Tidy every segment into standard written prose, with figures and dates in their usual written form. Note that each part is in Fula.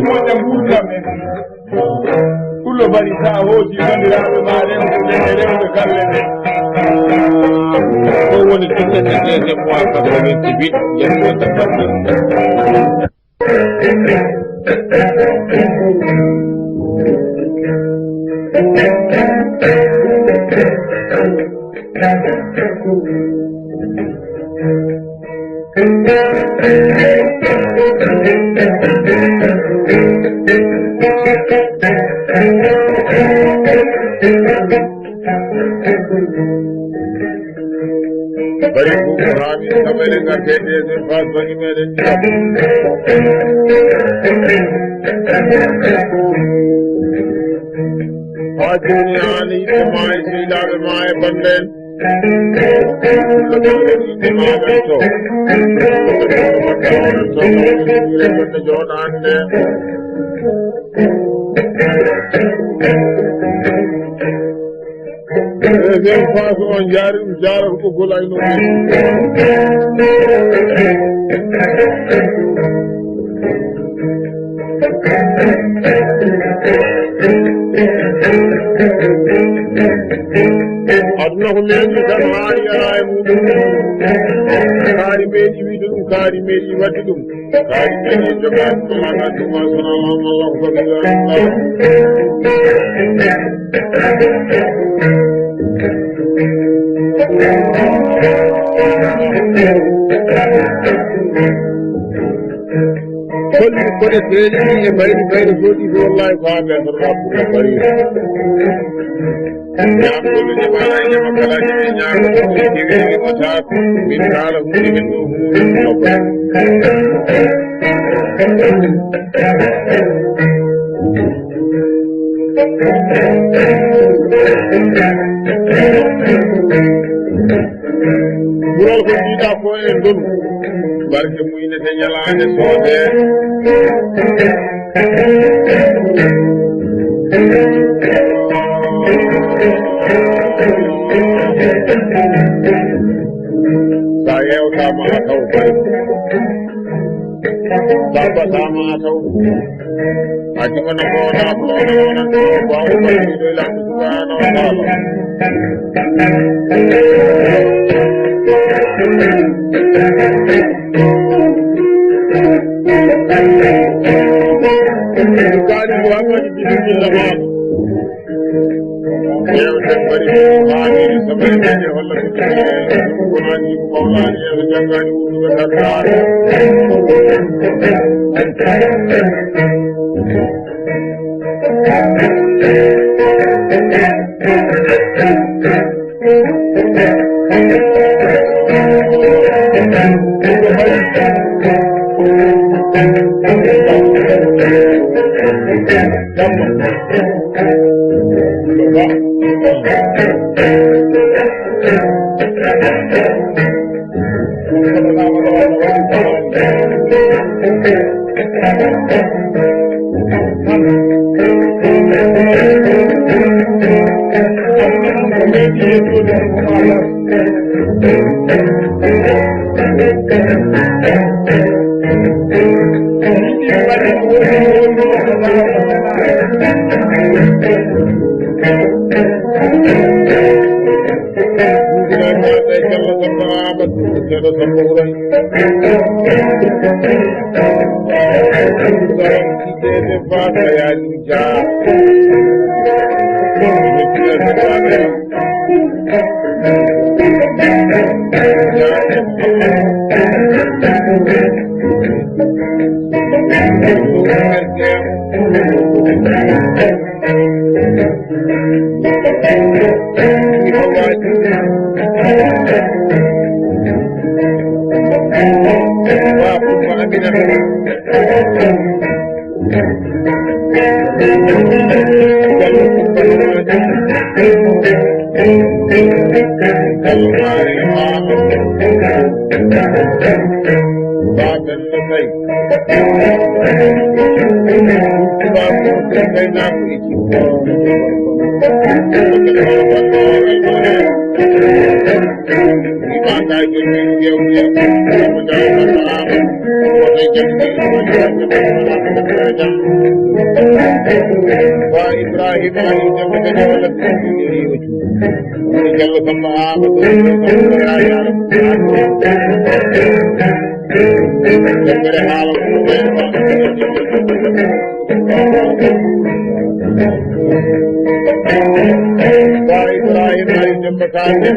moƴƴa gurdam men kullo bari sa hooti bandiraɓe ma rewɓe rewɓe galle ɗe ko woni toɓɓete deuxiéme mois 88 ƴetto dabatɗe bari buko haami saɓere garte deuxiéme phase bani meɗen ndiyam ha joni haali yimɓe ma e sehilaɓe ma e bande en mamen to ɓe jooɗa hande deuxiéme phase on jaari ɗum jarata ɓoggol aynoɓe aduna ko meeɗi tan haali ala e muɗum kaari meeɗi wiide ɗum kaari meeɗi wadde ɗum kaari meeɗi jogani ɗum agaduma sonalama allah ko fabiga kolli koɗe seeɗi e bayri bayre soɗi ko wallahi ko hande tan rabbuka bari ñamgolu ñamala e ñama kalaji ɓe ñaago jegeji watako min kaala hunde men ɗo hunde nobba ɓural ko jiiɗa ko e ndonu barke muynete ñalande soode sa yewtama a taw bari sabbatama a taw hakimana koona koona wonan to wawo balliɗo e lamɗo subhanahu wa taala kaali ko hammaji bisimilla maɗo yewten bari haamiri sabari meɗe holla ɗum gonani ko mawlani e so janggani wuɗuɓe dardaade jam wa Ibrahim ali jam ga wala ni wucu ni jallo sama ama do ya ya jambere haala ko wa Ibrahim ali jam ka saja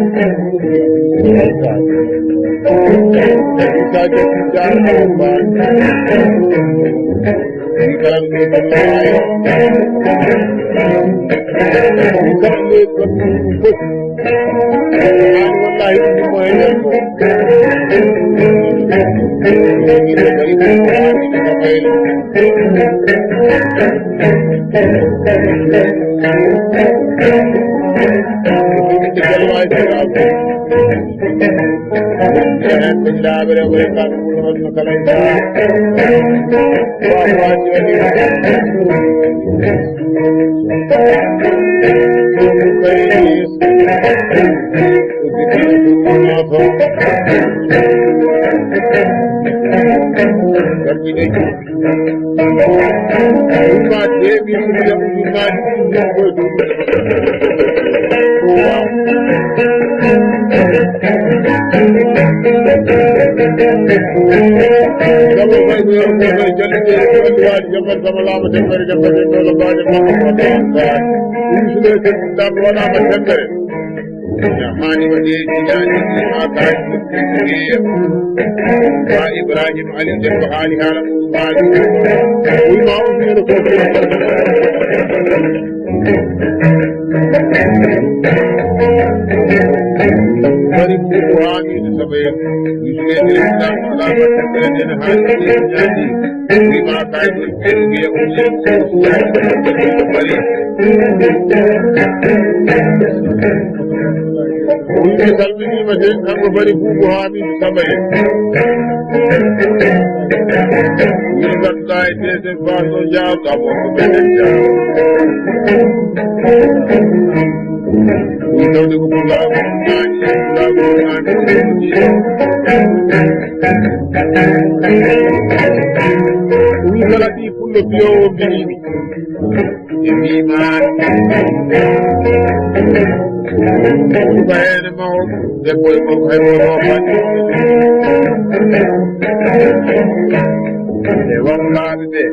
jangan penjabere mereka mengulang kalenda bahwa jadi Ibrahim Ali jalla hali halam bari ko ami sabe isle islam wala batene hali jadi bima kai ke bari unke salmini majen am bari ko ami sabe ni batta ite baso ja ka bo beja Itu di pulau Ini lagi pulau bio begini. Ini mana? Bayar mau, depois mau kayak apa? Dewan lagi deh.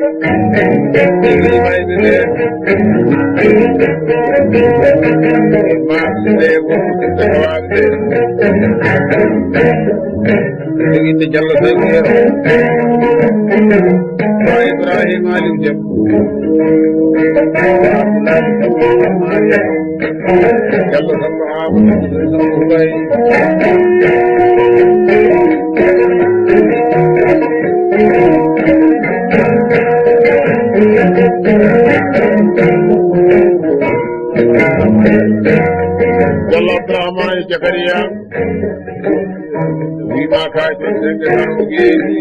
Ini mana deh? Mas dewa dewan deh. Ini jalan saya. Ibrahim Ali jam. Jalan sama Jalla Brahma Jakaria Vima Kai Sangi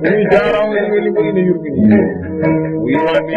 we jara we will be Yurgini we want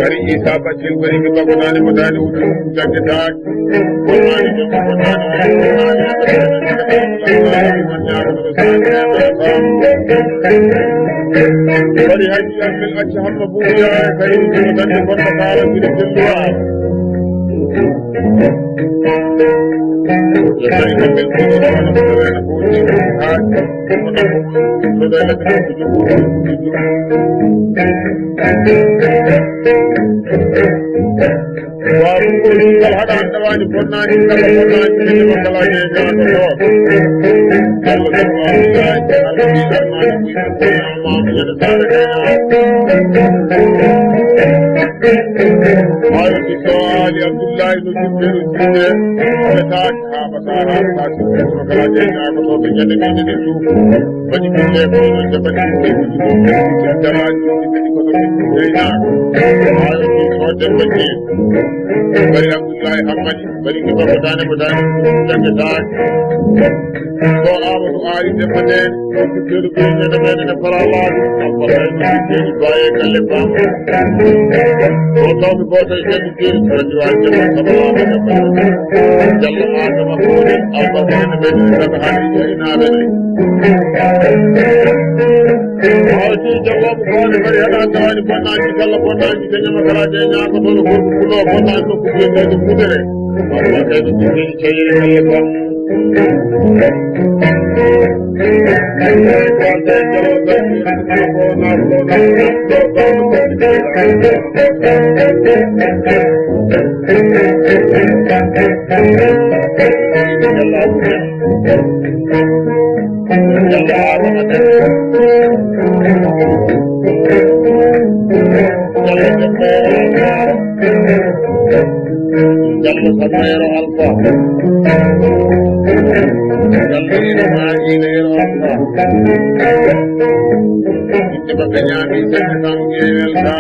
bari isa bacil bari ki bagonani modani wutu jagge taak bonani jom bonani bari haji amil acci hamma buuya kay ko tan ko taala ki dilwa yasay ko mel ko wala ko wala ko ci haaj ko do la ko ci waaw ko ni kala hada andawani bonnani kala bonnani ni ko kala je jana ko Allah subhanahu wa ta'ala alladhi armani bi ma yada sala قال في سؤال عبد الله بن جبير الجبير ولتاك بصارا قاسم وكلا جينا كتو بجد من نسو بني كله كل جبل جدران جدي كتو جينا قال في سؤال بني bari Abdullahi Hamadi bari ki ba badane jange taak ko Amadou Ali defane ko kedu ko ne ne farala ko ne kedu baye kalle bam ko taw ko tay kedu kedu ko diwaan jama sabala jalla adama ko ne albadane be ne ka hadi ina be ne Aji jawab ko ne bari hada tawani bonnani kala bonnani jama kala je nya ko to ko kulo bonnani ko ko ne ko mudere Allah kay do ni cheyre kalle bam Jalla samayro alfa jalla maajinero alfa itte baganyami sene samgewel ka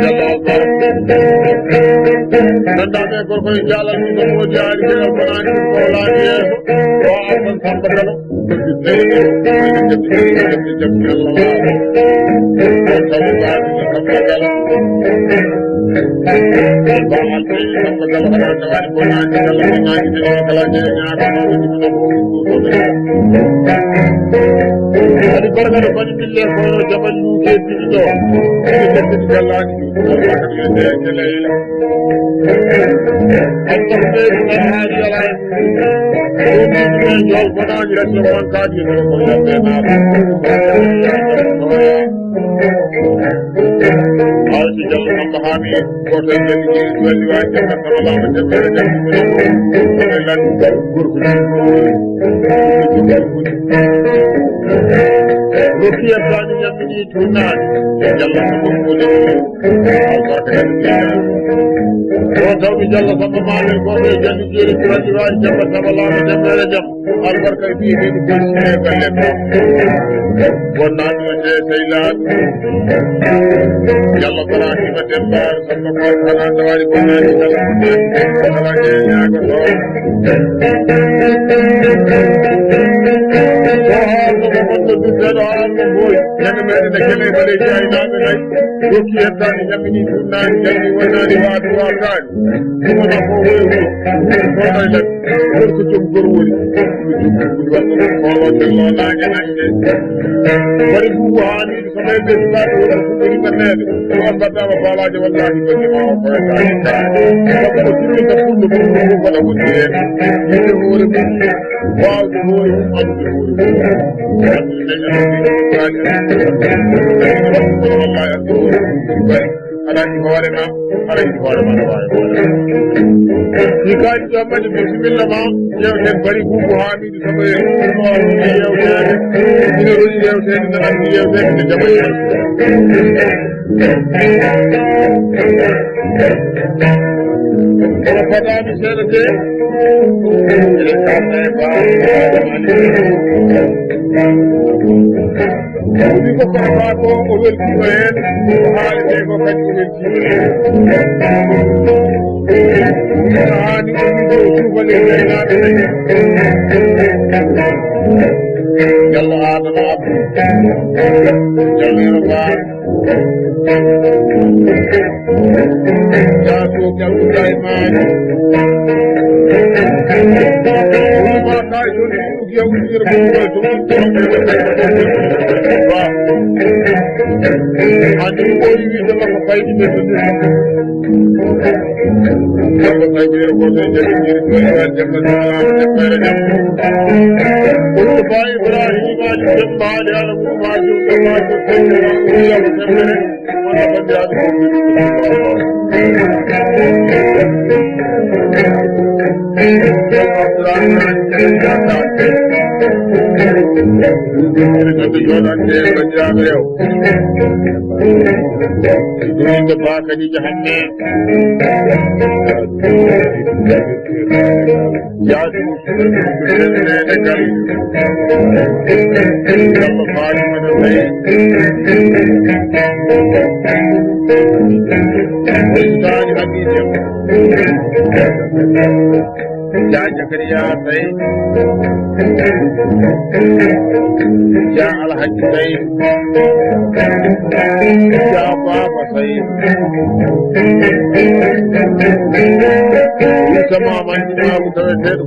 jalla alfa nandame ko koy jalal ni mo jaari ko banani ko laani yeso o alfa sambakalo Adi korgana bani bille ko jabal lu ke bido ke galani Allah ka yede kelele Allah be hadi ala ko jol banani rasul man ka di ko yede na Aji jalla sambahami ko tan jeli ji wali wa jalla sallallahu alaihi wa sallam lan gurgu Rukiya bani yamini tunani jalla sabbu de albarka ko tawi jalla sabbu male ko be jeli ji wali wa jalla sallallahu alaihi wa sallam albarka bi bi ko sire galle wonnani je saylan Yalla baraki ma dembar sabba ko kana dawali bonani kala kala je nyago to ko duddo almo boy nana mede de kele bale jay nabe nay doki ettani nyamini tunani jani wonani waatu waatan ko na ko wewu ko dayde ko jom gorwori ko walla ko la nyanande bari bu waani samay be ba ko bari banede ko ambata ba balaje wallahi ko ma ko ta ko tiri ta kullu ko la woni ni ko wori waaw ko wori am ko wori alaji hoore ma alaji hoore ma wawi si kaji ɗo majji bisimilla ma yewten bari Boubou Hamidou Samba yewtede ina roƴi yewtede ne andi yewtede ne jaɓa kono fadami seeɗa te eɗen kalna e ɓi ko korata ko o weltima hen ko haalete ko kadi o weltima hen hani o wiide o sufale gaynaɓe nayi Diallo Adama Abdou Diallo Yero Fall Diaso Diallo Daymani ma kay joni ɗuɗi yawtidira andi o wiide makko faydi ɓe to Samba taybere goto e jaɓiniri to iwal jamma salama jammere jam kolko ba Ibrahimaji dembaali ala mumaji damaji yamo temmere wona bandiraɓe gande joɗante bandiraɓe rew ɗuminde ba kadija hamme yaadu nene gal Diallo Fatimata Faye Ousmane Habib Ya Zakariya Faye Ya Alhaji Faye Ya Baba Faye sama manjima ko taweteɗo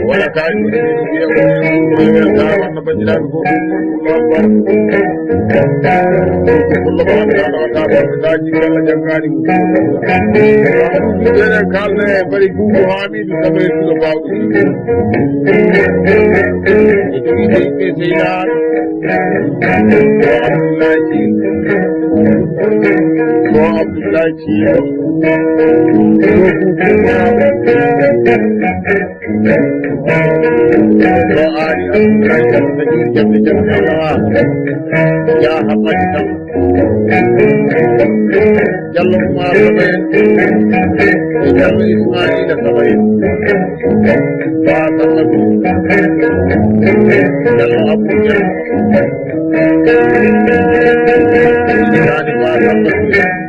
wala kaji wiya wonna bandiraɓe ko kullo baɗaɗo wata daji kala jaggani ene kalne bari Boubou Hamidou Samba yettino bawɗo e joguiɗo yimɓe seynaɗo o Abdoulaye ko Abdoulaye Thigo ɗo ari Abdoulaye taƴuri jamde jamde Allah ya hammadi tam Diallo Oumar Samba en e Diallo Ismaila Samba en ba Samadou Diallo Abdou Diallo ba Samadou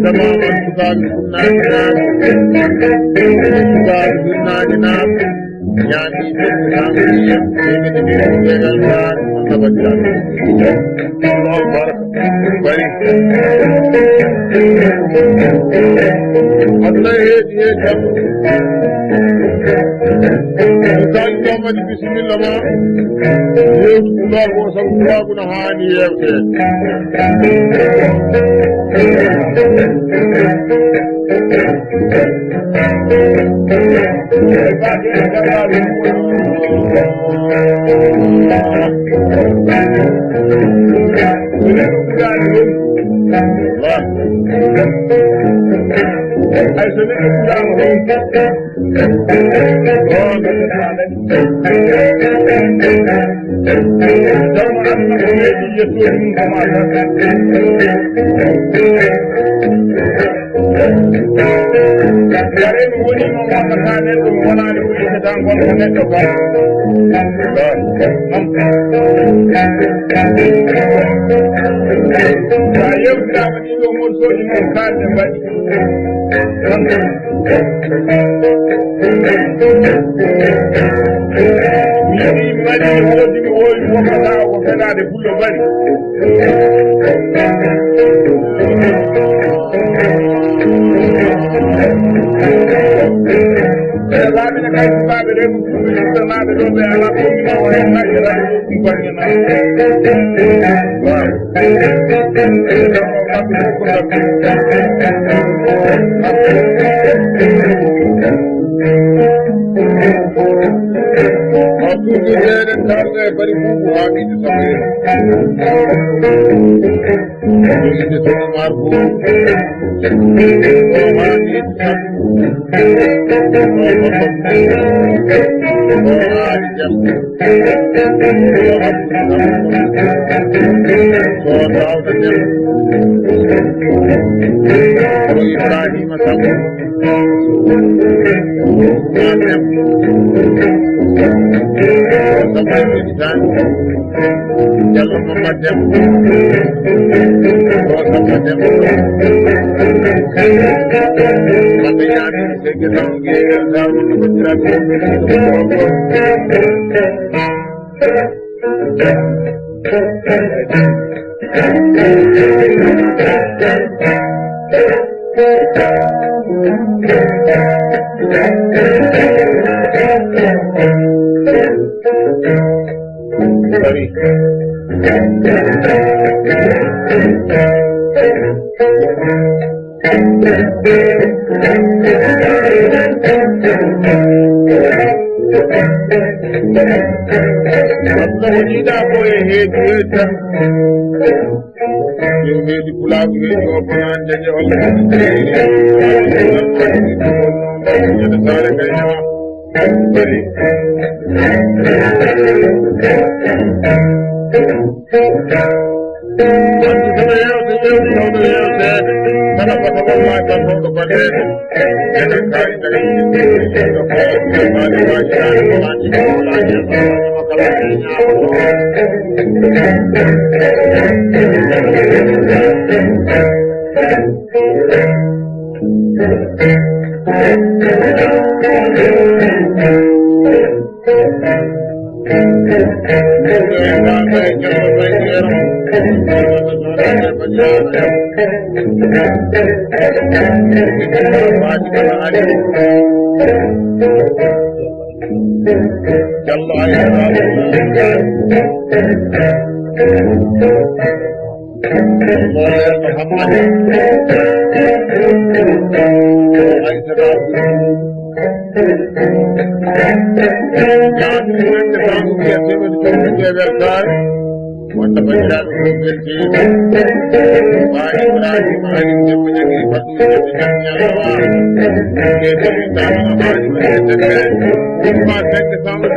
tamaman sukaɓe funnaɗi naɓe ñaami ɓedde samriyam temede ɓe jeegal bar on tabadiraɓe noon baraka bari aduna heedi he jam kaji ɗomadi bisimilla ma yewtu pulaar ko sabu pulaagu no haani yewtede ay so neɗɗo fuɗama taw no anna ko meeɗi yettode mum koma yareno woni noon wondata neɗɗo mo wonani ko yittata gonko neɗɗo kam sa yewtirama ɗiɗo morsoji noon kalde mbaɗi mi waɗi woodi mi wowi wokkata ko fedade fullo bari laaɓene kay sukaɓe ɗe ko ɗumnaɓe ɗo ɓe ala komino o hen naƴƴata ɗum bangena waaw tuuti seeden targa e bari buubu haamiide saboyeeɗo jogiide soɗi maar buubu o haamiide sabu o hokkon o haali jam o habbude sabu so tawta jam o ibrahima sabu Manem, sampai tulisan, jalan memajam, sampai katanya ada sekitar zaman tidak boleh hidup yo heedi pulaagu heedi o bonan jaje walla ñande saare kaynawa bari andu sono yewte tawɗo yewteede tana bata wallahi tan tawɗo baɗeede enen kaari daga ɗoaade waajiraade wolaji wolaji ma kala e ñaamoto wanda bandiraɓe fof belteɗo ma ibrahima ali jemmañagi fatuji ɓe jamñallowa e tamitama haali waɗedeɓe ma tagde sama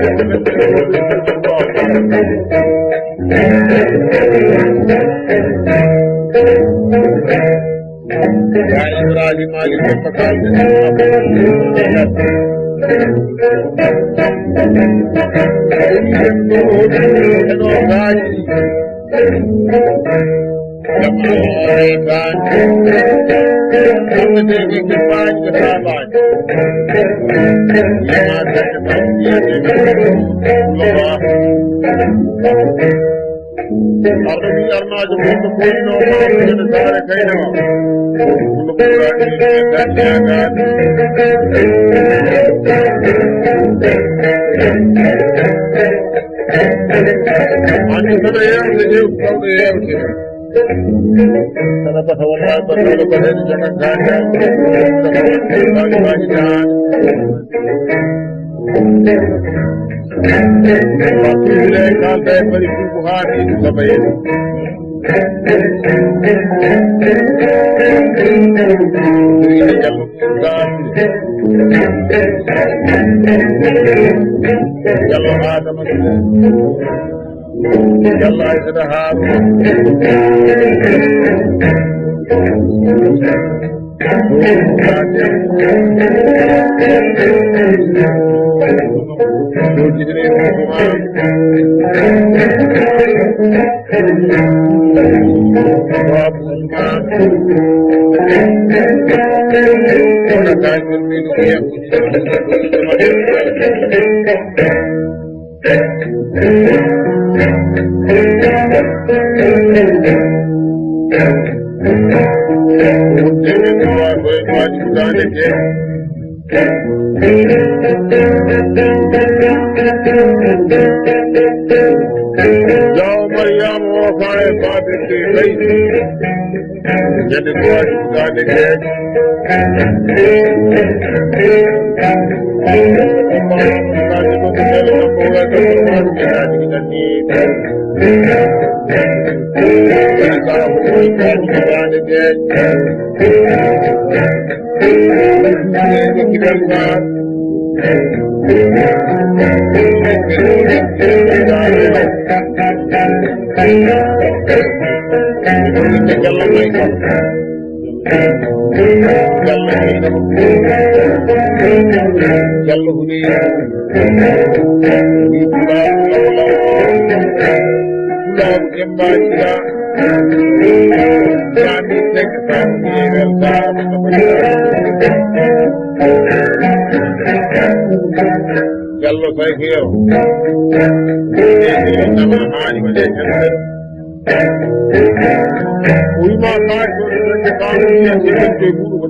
ya ibrahima ali jemma kalde eno gaaji jammaoreban kamɓe kippaji ko sabaji yama tagde tan lowa arɗo mi arnajo moɗo ɓoyno maɗoene saare kaynawa kono ɓurani daññagaade andi sono yewte ƴewtu tawɗo yewte sana bata wallahi battoɗo baɗeɗe jagaggaalimaji jaani wattude kalda e bari fuuko haamiɗo sabayeni ine jallo ɗaamde jallo adama jallo aysata haaruma Yo Mariamo وفاء صادق بيت جنب واجب ذلك Gallo sai che io non mi mani ma uyuma karşısındaki kanunun yasaklı bunu bu